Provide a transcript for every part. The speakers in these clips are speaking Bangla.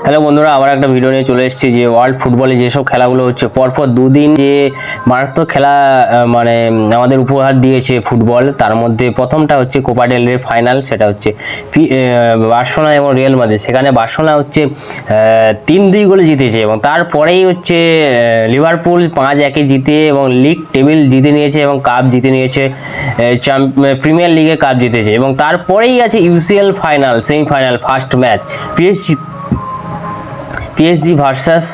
হ্যালো বন্ধুরা, আবার একটা ভিডিও নিয়ে চলে এসেছি যে ওয়ার্ল্ড ফুটবলে যেসব খেলাগুলো হচ্ছে পরপর দুদিন যে মারাত্মক খেলা মানে আমাদের উপহার দিয়েছে ফুটবল। তার মধ্যে প্রথমটা হচ্ছে কোপা ডেল রে ফাইনাল, সেটা হচ্ছে বার্সেলোনা এবং রিয়াল মাদ্রিদ। সেখানে বার্সেলোনা হচ্ছে 3-2 গোলে জিতেছে এবং তারপরেই হচ্ছে লিভারপুল 5-1 জিতে এবং লিগ টেবিল জিতে নিয়েছে এবং কাপ জিতে নিয়েছে, প্রিমিয়ার লিগে কাপ জিতেছে। এবং তারপরেই আছে UCL final, semifinal first match PSG versus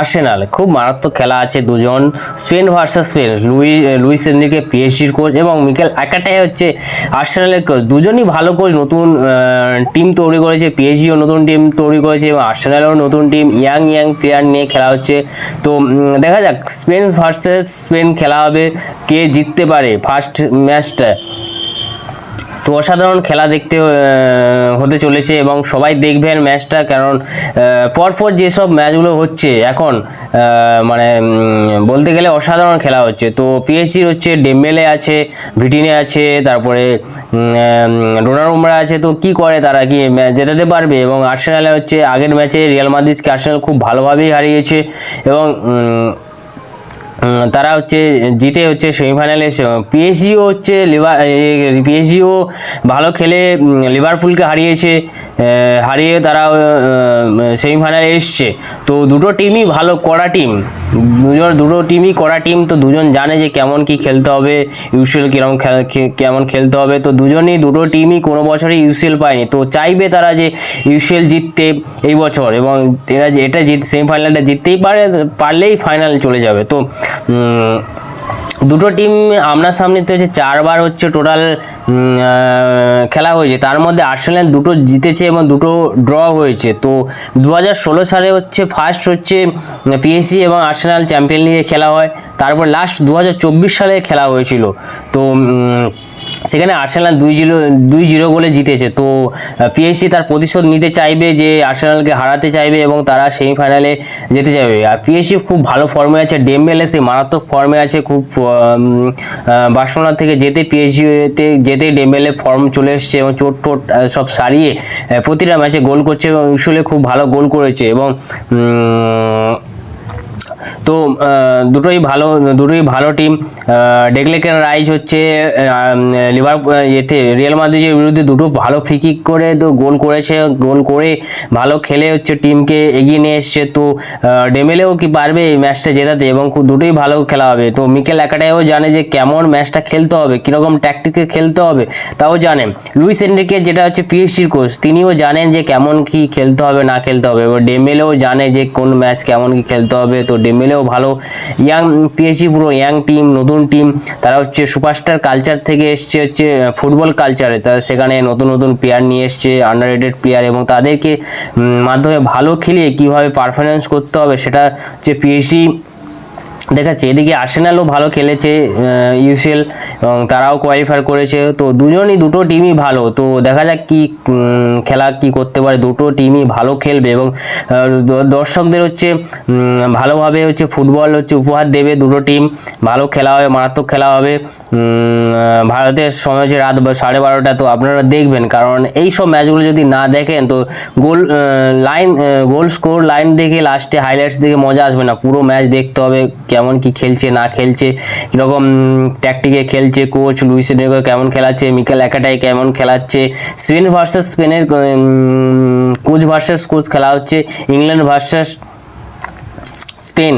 Arsenal. খুব মারাত্মক খেলা আছে দুজন, Spain versus Spain. Luis Enrique পিএসজির কোচ এবং মিকেল আর্টেটা হচ্ছে আর্সেনালের কোচ। দুজনই ভালো কোচ, নতুন টিম তৈরি করেছে। পিএসজিও নতুন টিম তৈরি করেছে এবং আর্সেনালেও নতুন টিম, ইয়াং প্লেয়ার নিয়ে খেলা হচ্ছে। তো দেখা যাক স্পেন ভার্সাস স্পেন খেলা হবে, কে জিততে পারে ফার্স্ট ম্যাচটা। তো অসাধারণ খেলা দেখতে হতে চলেছে এবং সবাই দেখবেন ম্যাচটা, কারণ পরপর যেসব ম্যাচগুলো হচ্ছে এখন মানে বলতে গেলে অসাধারণ খেলা হচ্ছে। তো পিএসজির হচ্ছে ডেম্বেলে আছে, ভিটিনে আছে, তারপরে ডোনারুমা আছে। তো কি করে তারা, কি জেতাতে পারবে? এবং আর্সেনালে হচ্ছে আগের ম্যাচে রিয়াল মাদ্রিদকে আর্সেনাল খুব ভালোভাবেই হারিয়েছে এবং তারা হচ্ছে জিতে হচ্ছে সেমিফাইনালে। পিএসজিও হচ্ছে পিএসজিও ভালো খেলে লিভারপুলকে হারিয়ে তারা সেমিফাইনালে এসছে। তো দুটো টিমই ভালো কড়া টিম, দুটো টিমই কড়া টিম। তো দুজন জানে যে কেমন কি খেলতে হবে, ইউসিএল কেমন খেলতে হবে। তো দুটো টিমই কোনো বছরই ইউসিএল পায়নি, তো চাইবে তারা যে ইউসিএল জিততে এই বছর, এবং এরা এটা সেমিফাইনালটা জিততেই পারলেই ফাইনাল চলে যাবে। তো দুটো টিম সামনেতে হচ্ছে 4 বার হচ্ছে টোটাল খেলা হয়েছে, তার মধ্যে আর্সেনাল দুটো জিতেছে এবং দুটো ড্র হয়েছে। তো 2016 সালে হচ্ছে ফার্স্ট হচ্ছে পিএসজি এবং আর্সেনাল চ্যাম্পিয়ন লিগে খেলা হয়, তারপর লাস্ট 2024 সালে খেলা হয়েছিল। তো সেখানে আর্সেনাল 2-0 গোলে জিতেছে। তো পিএসজি তার প্রতিশোধ নিতে চাইবে, যে আর্সেনালকে হারাতে চাইবে এবং তারা সেমিফাইনালে যেতে চাইবে। আর পিএসজি খুব ভালো ফর্মে আছে, ডেম্বেলে সে মারাত্মক ফর্মে আছে, খুব বার্সেলোনা থেকে যেতে ডেম্বেলে ফর্ম চলে এসছে এবং চোট সব সারিয়ে প্রতিটা ম্যাচে গোল করছে এবং ইউসুয়ালি খুব ভালো গোল করেছে। এবং তো দুটোই ভালো টিম। ডেকলেন রাইস হচ্ছে রিয়াল মাদ্রিদের বিরুদ্ধে দুটো ভালো ফ্রি কিক করে তো গোল করে ভালো খেলে হচ্ছে টিমকে এগিয়ে নিয়ে এসছে। তো ডেমেলেও কি পারবে এই ম্যাচটা জেতাতে, এবং দুটোই ভালো খেলা হবে। তো মিকেল আর্টেটাও জানে যে কেমন ম্যাচটা খেলতে হবে, কীরকম ট্যাকটিকে খেলতে হবে তাও জানেন। লুইস এনরিকে যেটা হচ্ছে পিএসজির কোচ, তিনিও জানেন যে কেমন কি খেলতে হবে না খেলতে হবে, এবার ডেমেলেও জানে যে কোন ম্যাচ কেমন কি খেলতে হবে। তো ডেম্বেলেও ভালো, ইয়াং পিএসজি পুরো ইয়াং টিম, নতুন টিম। তারা হচ্ছে সুপারস্টার কালচার থেকে এসছে হচ্ছে ফুটবল কালচারে, তারা সেখানে নতুন প্লেয়ার নিয়ে এসছে, আন্ডাররেটেড প্লেয়ার, এবং তাদেরকে মাধ্যমে ভালো খেলিয়ে কীভাবে পারফরমেন্স করতে হবে সেটা হচ্ছে পিএসজি দেখাচ্ছে। এদিকে আর্সেনালও ভালো খেলেছে ইউসিএল এবং তারাও কোয়ালিফাই করেছে। তো দুটো টিমই ভালো। তো দেখা যাক কি খেলা কি করতে পারে, দুটো টিমই ভালো খেলবে এবং দর্শকদের হচ্ছে ভালোভাবে হচ্ছে ফুটবল হচ্ছে উপহার দেবে। দুটো টিম ভালো খেলা হবে, মারাত্মক খেলা হবে। ভারতের সময় হচ্ছে রাত 12:30। তো আপনারা দেখবেন, কারণ এই সব ম্যাচগুলো যদি না দেখেন তো গোল স্কোর লাইন দেখে লাস্টে হাইলাইটস দেখে মজা আসবে না। পুরো ম্যাচ দেখতে হবে, কেমন কি খেলছে না খেলছে, কীরকম ট্যাকটিকে খেলছে, কোচ লুইস এনরিকে কেমন খেলাচ্ছে, মিকেল আর্টেটা কেমন খেলাচ্ছে। স্পেন ভার্সাস স্পেনের কোচ ভার্সাস কোচ খেলা হচ্ছে, ইংল্যান্ড ভার্সাস স্পেন।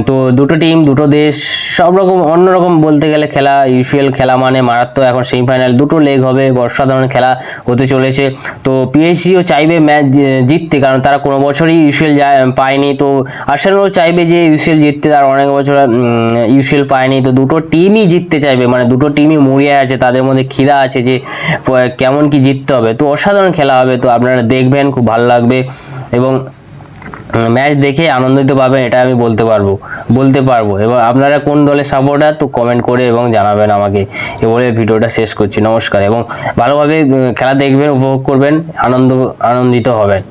তো দুটো টিম, দুটো দেশ, সব রকম অন্যরকম বলতে গেলে খেলা। ইউসিএল খেলা মানে মারাত্মক। এখন সেমিফাইনাল দুটো লেগ হবে, অসাধারণ খেলা হতে চলেছে। তো পিএসজিও চাইবে ম্যাচ জিততে, কারণ তারা কোনো বছরই ইউসিএল পায়নি। তো আর্সেনালও চাইবে যে ইউসিএল জিততে, তারা অনেক বছর ইউসিএল পায়নি। তো দুটো টিমই জিততে চাইবে, মানে দুটো টিমই মরিয়া আছে, তাদের মধ্যে খিদা আছে যে কেমন কি জিততে হবে। তো অসাধারণ খেলা হবে, তো আপনারা দেখবেন, খুব ভালো লাগবে এবং ম্যাচ দেখে আনন্দিত পাবেন, এটা আমি বলতে পারবো। এবং আপনারা কোন দলের সাপোর্টার তো কমেন্ট করে এবং জানাবেন আমাকে। এ বলে ভিডিওটা শেষ করছি। নমস্কার, এবং ভালোভাবে খেলা দেখবেন, উপভোগ করবেন, আনন্দিত হবেন।